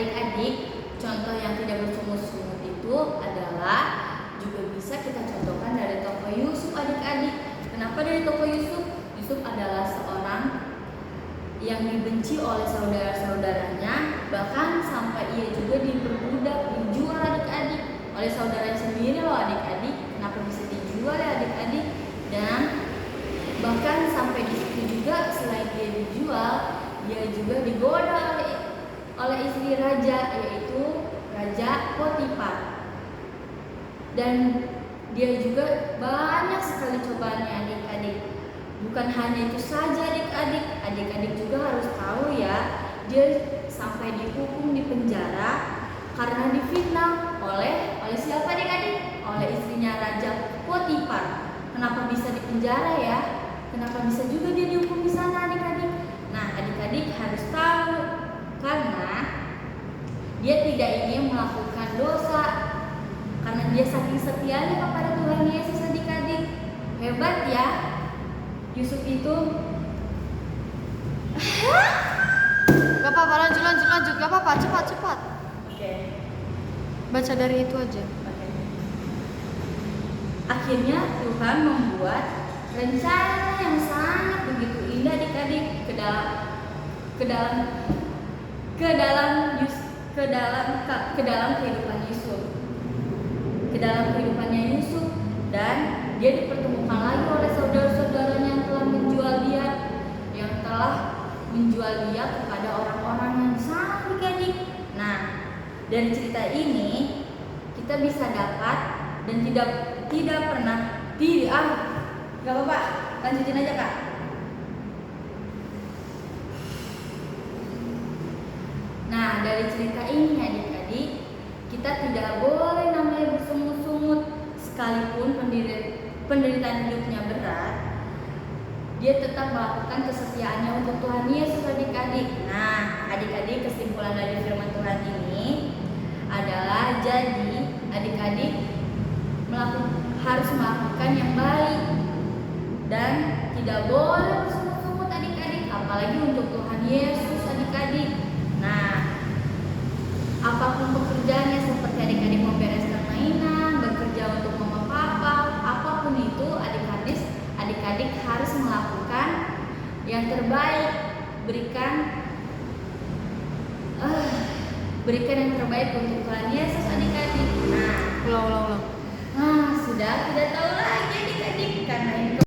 adik-adik, contoh yang tidak bersungut-sungut itu adalah juga bisa kita contohkan dari tokoh Yusuf adik-adik. Kenapa dari tokoh Yusuf? Yusuf adalah seorang yang dibenci oleh saudara-saudaranya, bahkan sampai ia juga diperbudak, dijual adik-adik oleh saudaranya sendiri loh adik-adik. Kenapa bisa dijual ya adik-adik? Dan bahkan sampai di situ juga selain dia dijual, dia juga digoda oleh istri raja, yaitu Raja Potifar. Dan dia juga banyak sekali cobaannya adik-adik. Bukan hanya itu saja adik-adik, adik-adik juga harus tahu ya, dia sampai dihukum di penjara karena difitnah oleh siapa adik-adik? Oleh istrinya Raja Potifar. Kenapa bisa di penjara ya? Kenapa bisa juga dia dihukum di sana adik-adik? Nah, adik-adik harus tahu karena dia tidak ingin melakukan dosa, karena dia saking setianya kepada Tuhan Yesus adik-adik. Hebat ya Yusuf itu. Gak apa-apa, lanjut, gak apa-apa, cepat. Oke. Baca dari itu aja. Oke. Akhirnya Tuhan membuat rencana yang sangat begitu indah adik-adik ke dalam kehidupan Yusuf. Ke dalam kehidupannya Yusuf, dan dia dipertemukan lagi oleh saudara-saudaranya yang telah menjual dia kepada orang-orang yang sangat adik-adik. Nah, dari cerita ini kita bisa dapat dan tidak pernah gak apa-apa, lanjutin aja Kak. Nah, dari cerita ini adik-adik, kita tidak boleh namanya bersungut-sungut. Sekalipun penderitaan hidupnya berat, dia tetap melakukan kesetiaannya untuk Tuhan Yesus adik-adik. Nah, adik-adik, kesimpulan dari firman Tuhan ini adalah jadi adik-adik harus melakukan yang baik dan tidak boleh bersungut-sungut adik-adik, apalagi untuk Tuhan Yesus adik-adik. Nah, apapun pekerjaannya, seperti adik-adik membereskan mainan, bekerja untuk mama papa, apapun itu adik-adik harus melakukan yang terbaik, berikan yang terbaik untuk Tuhan Yesus adik-adik. Nah, Ulang. sudah tidak tahu lagi adik-adik karena ini